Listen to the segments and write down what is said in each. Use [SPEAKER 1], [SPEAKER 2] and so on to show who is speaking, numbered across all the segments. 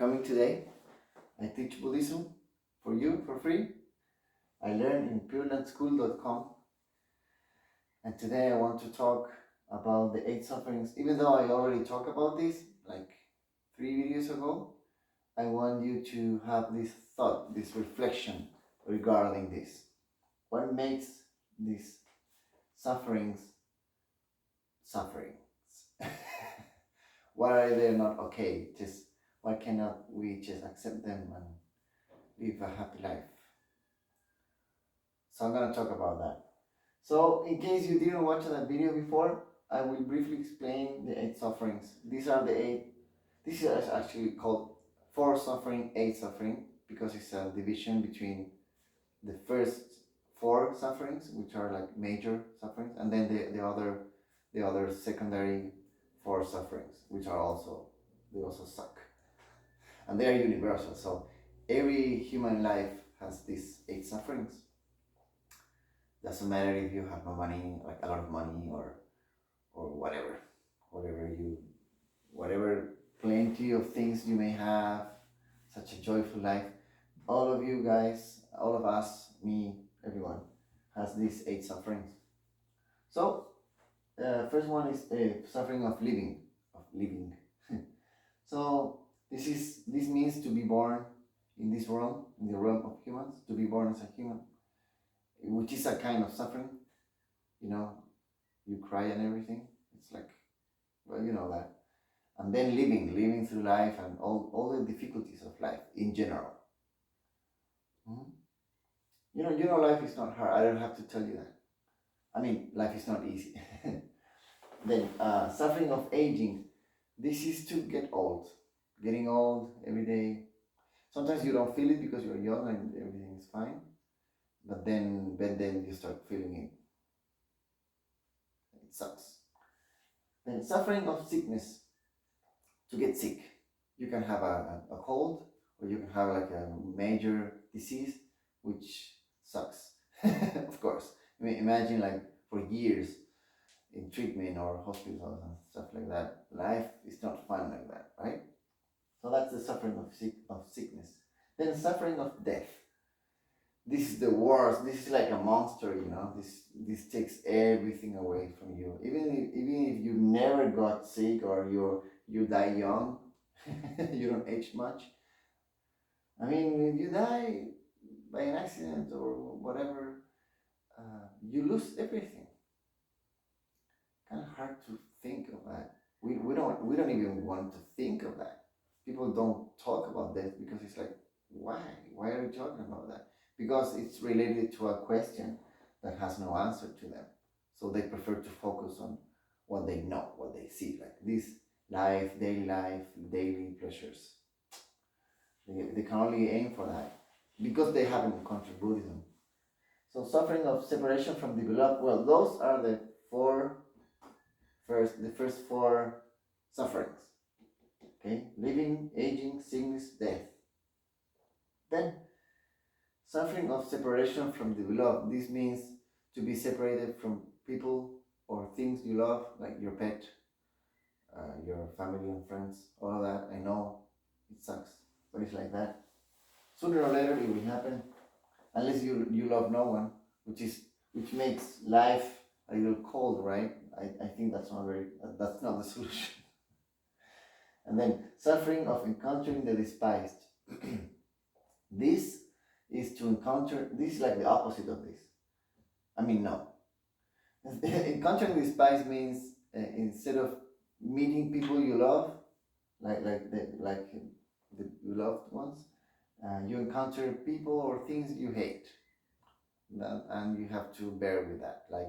[SPEAKER 1] coming today. I teach Buddhism for you for free. I learn in purelandschool.com, and today I want to talk about the 8 sufferings. Even though I already talked about this like 3 videos ago, I want you to have this thought, this reflection regarding this. What makes these sufferings sufferings? Why are they not okay? Just why cannot we just accept them and live a happy life? So I'm gonna talk about that. So in case you didn't watch that video before, I will briefly explain the 8 sufferings. These are the 8. This is actually called 4 suffering, 8 suffering, because it's a division between the first 4 sufferings, which are like major sufferings, and then the other secondary 4 sufferings, which are they also suck, and they are universal. So every human life has these 8 sufferings. Doesn't matter if you have no money, like a lot of money, or whatever plenty of things you may have, such a joyful life. All of you guys, all of us, me, everyone has these 8 sufferings. So first one is suffering of living. So this means to be born in this realm, in the realm of humans, to be born as a human, which is a kind of suffering. You cry and everything. It's like, well, you know that. And then living through life and all the difficulties of life in general. Life is not hard. I don't have to tell you that. I mean, life is not easy. Then suffering of aging. This is to get old. Getting old every day. Sometimes you don't feel it because you're young and everything is fine. But then you start feeling it. It sucks. Then suffering of sickness. To get sick. You can have a cold, or you can have like a major disease, which sucks. Of course. I mean, imagine like for years in treatment or hospitals and stuff like that. Life is not fun like that, right? So that's the suffering of sickness. Then suffering of death. This is the worst. This is like a monster, This takes everything away from you. Even if you never got sick, or you die young, you don't age much. I mean, if you die by an accident or whatever, you lose everything. Kind of hard to think of that. We don't even want to think of that. People don't talk about death because it's like, why are you talking about that? Because it's related to a question that has no answer to them. So they prefer to focus on what they know, what they see, like this life, daily pleasures. They can only aim for that because they haven't encountered Buddhism. So suffering of separation from the beloved, well, those are the first 4 sufferings. Okay, living, aging, sickness, death. Then suffering of separation from the beloved. This means to be separated from people or things you love, like your pet, your family and friends, all of that. I know it sucks, but it's like that. Sooner or later it will happen, unless you love no one, which makes life a little cold, right? I think that's not the solution. And then suffering of encountering the despised. This is to encounter. This is like the opposite of this. I mean, no. Encountering the despised means instead of meeting people you love, like the loved ones, you encounter people or things you hate, and you have to bear with that, like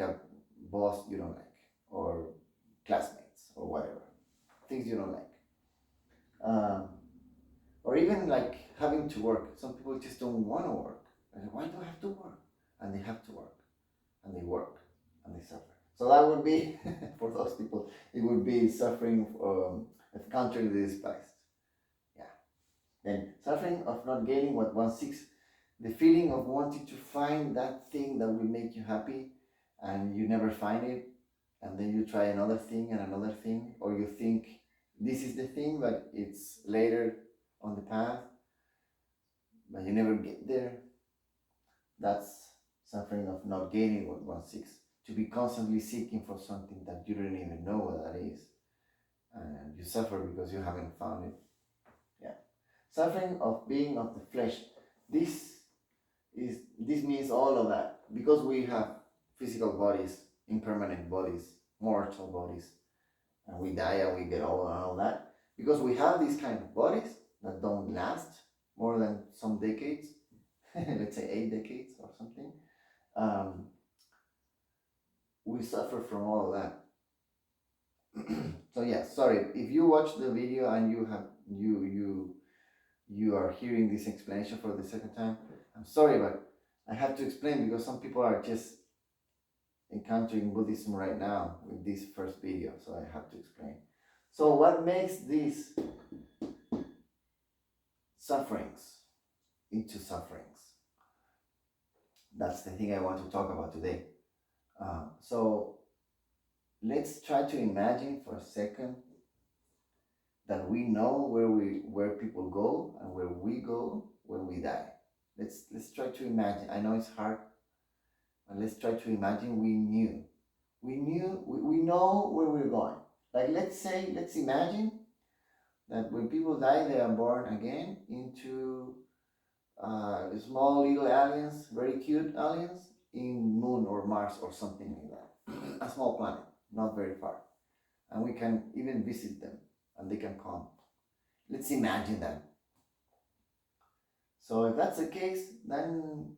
[SPEAKER 1] a boss you don't like, or classmates, or whatever, things you don't like, or even like having to work. Some people just don't want to work. Like, why do I have to work? And they have to work, and they work, and they suffer. So that would be for those people. It would be suffering of encountering the despised. Yeah. Then suffering of not getting what one seeks. The feeling of wanting to find that thing that will make you happy, and you never find it, and then you try another thing and another thing, or you think this is the thing, but it's later on the path, but you never get there. That's suffering of not gaining what one seeks. To be constantly seeking for something that you don't even know what that is. And you suffer because you haven't found it. Yeah. Suffering of being of the flesh. This means all of that. Because we have physical bodies, impermanent bodies, mortal bodies, and we die and we get old and all that. Because we have these kind of bodies that don't last more than some decades, let's say 8 decades or something, we suffer from all of that. So yeah, sorry if you watch the video and you are hearing this explanation for the second time. I'm sorry, but I have to explain because some people are just encountering Buddhism right now with this first video, so I have to explain. So what makes these sufferings into sufferings? That's the thing I want to talk about today. So let's try to imagine for a second that we know where people go and where we go when we die. Let's try to imagine. I know it's hard, but let's try to imagine we know where we're going. Like let's imagine that when people die, they are born again into small little aliens, very cute aliens in Moon or Mars or something like that. A small planet, not very far, and we can even visit them, and they can come. Let's imagine that. So if that's the case, then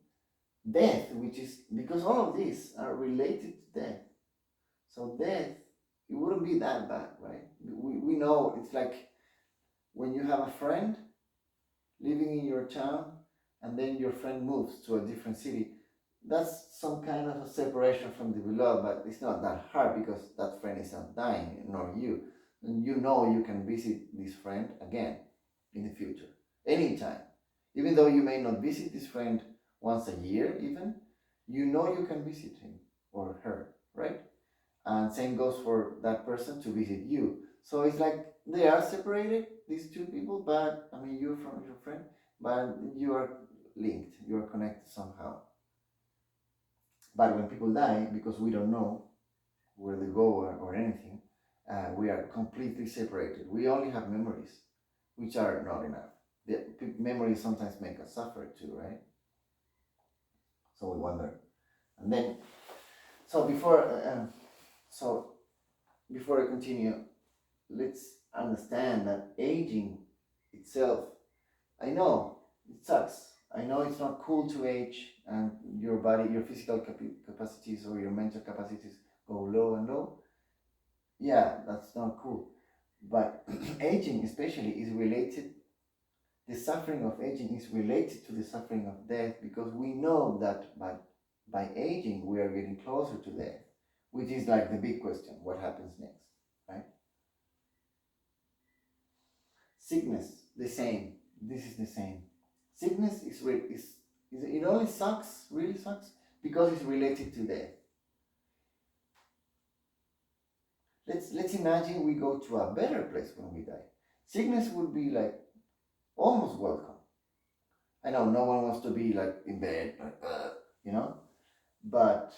[SPEAKER 1] death, which is because all of these are related to death. So death, it wouldn't be that bad, right? We know it's like when you have a friend living in your town and then your friend moves to a different city. That's some kind of a separation from the beloved, but it's not that hard because that friend is not dying, nor you. And you know you can visit this friend again in the future, anytime. Even though you may not visit this friend once a year even, you know you can visit him or her, right? And same goes for that person to visit you. So it's like they are separated, these two people, but I mean, you're from your friend, but you are linked, you are connected somehow. But when people die, because we don't know where they go or anything, we are completely separated. We only have memories, which are not enough. The memories sometimes make us suffer too, right? So we wonder. And then, so before I continue, let's understand that aging itself, I know it sucks. I know it's not cool to age and your body, your physical capacities or your mental capacities go low and low. Yeah, that's not cool. But aging, especially, is related, the suffering of aging is related to the suffering of death because we know that by aging we are getting closer to death, which is like the big question, what happens next, right? Sickness, the same. This is the same. Sickness is it only sucks, really sucks, because it's related to death. Let's imagine we go to a better place when we die. Sickness would be like almost welcome. I know no one wants to be like in bed, like you know. But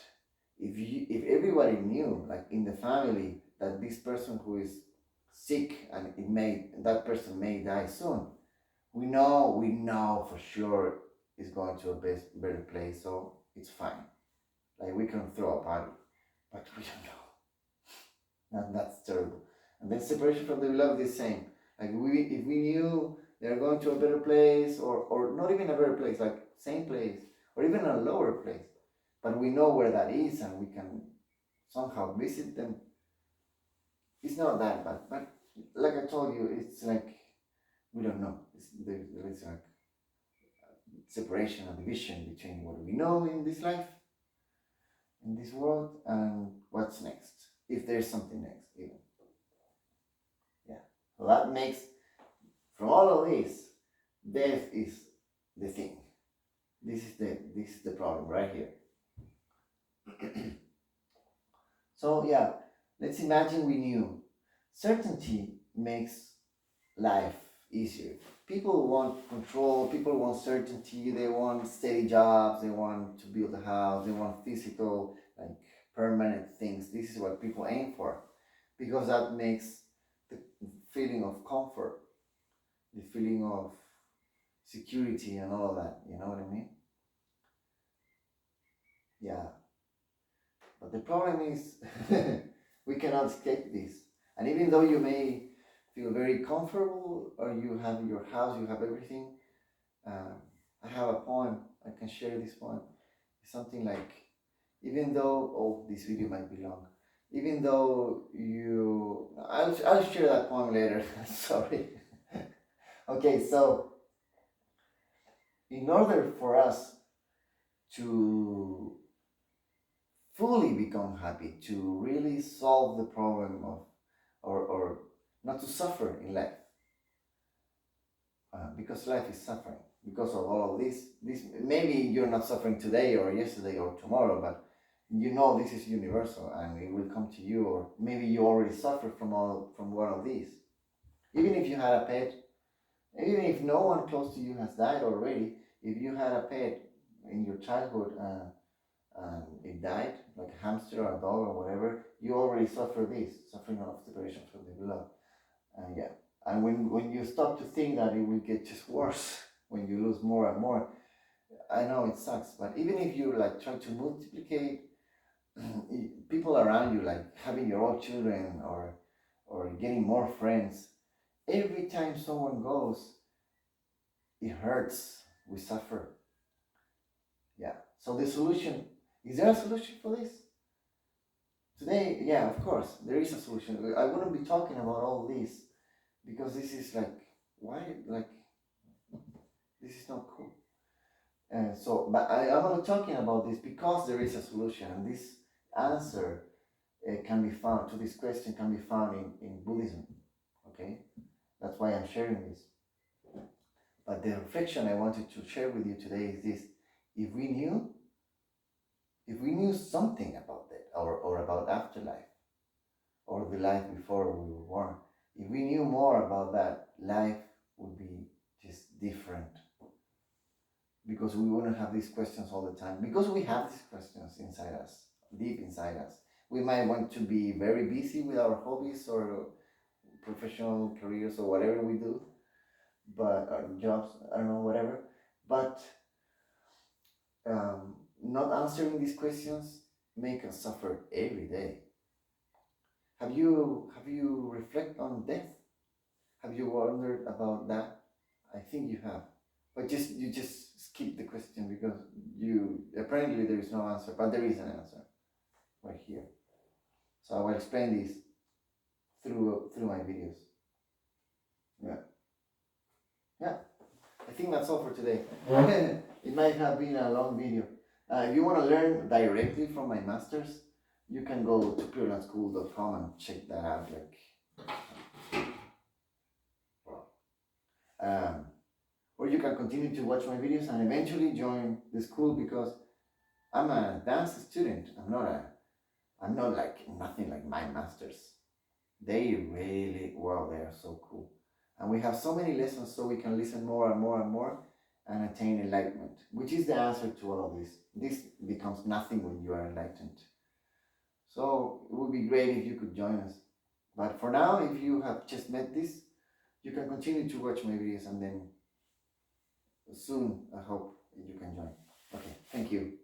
[SPEAKER 1] if everybody knew, like in the family, that this person who is sick and that person may die soon, we know for sure is going to a better place, so it's fine. Like we can throw a party, but we don't know. That's terrible. And then separation from the beloved is the same. Like if we knew they're going to a better place, or not even a better place, like same place, or even a lower place, but we know where that is and we can somehow visit them, it's not that bad. But like I told you, it's like we don't know. It's like separation and division between what we know in this life, in this world, and what's next, if there's something next even. Yeah. So that makes, from all of this, death is the thing. This is the problem right here. So yeah, let's imagine we knew. Certainty makes life easier. People want control, people want certainty, they want steady jobs, they want to build a house, they want physical, like permanent things. This is what people aim for because that makes the feeling of comfort, the feeling of security, and all of that. You know what I mean? Yeah. But the problem is, we cannot escape this. And even though you may feel very comfortable, or you have your house, you have everything, I have a poem. I can share this poem. It's something like, even though, oh, this video might be long. Even though I'll share that poem later. Sorry. Okay, so in order for us to fully become happy, to really solve the problem of, or not to suffer in life, because life is suffering because of all of this. Maybe you're not suffering today or yesterday or tomorrow, but you know this is universal and it will come to you. Or maybe you already suffer from one of these. Even if you had a pet, even if no one close to you has died already, if you had a pet in your childhood and it died, like a hamster or a dog or whatever, you already suffer this, suffering of separation from the beloved. Yeah. And when you stop to think that it will get just worse when you lose more and more, I know it sucks, but even if you like try to multiplicate people around you, like having your own children or getting more friends, every time someone goes, it hurts. We suffer. Yeah. So the solution, is there a solution for this? Today, yeah, of course, there is a solution. I wouldn't be talking about all this because this is like, why, like, this is not cool. But I'm only talking about this because there is a solution, and this answer can be found to this question can be found in Buddhism. Okay, that's why I'm sharing this. But the reflection I wanted to share with you today is this: if we knew, if we knew something about that, or about afterlife, or the life before we were born, if we knew more about that, life would be just different. Because we wouldn't have these questions all the time. Because we have these questions inside us, deep inside us. We might want to be very busy with our hobbies or professional careers or whatever we do, but our jobs, I don't know, whatever. But not answering these questions make us suffer every day. Have you reflect on death? Have you wondered about that? I think you have. But you just skip the question because you apparently there is no answer, but there is an answer right here. So I will explain this through my videos. Yeah. Yeah. I think that's all for today. It might have been a long video. If you want to learn directly from my masters, you can go to purelandschool.com and check that out. Or you can continue to watch my videos and eventually join the school because I'm a dance student. I'm not like nothing like my masters. They really, wow, they are so cool. And we have so many lessons so we can listen more and more and more and attain enlightenment, which is the answer to all of this. This becomes nothing when you are enlightened. So it would be great if you could join us. But for now, if you have just met this, you can continue to watch my videos and then soon I hope you can join. Okay, thank you.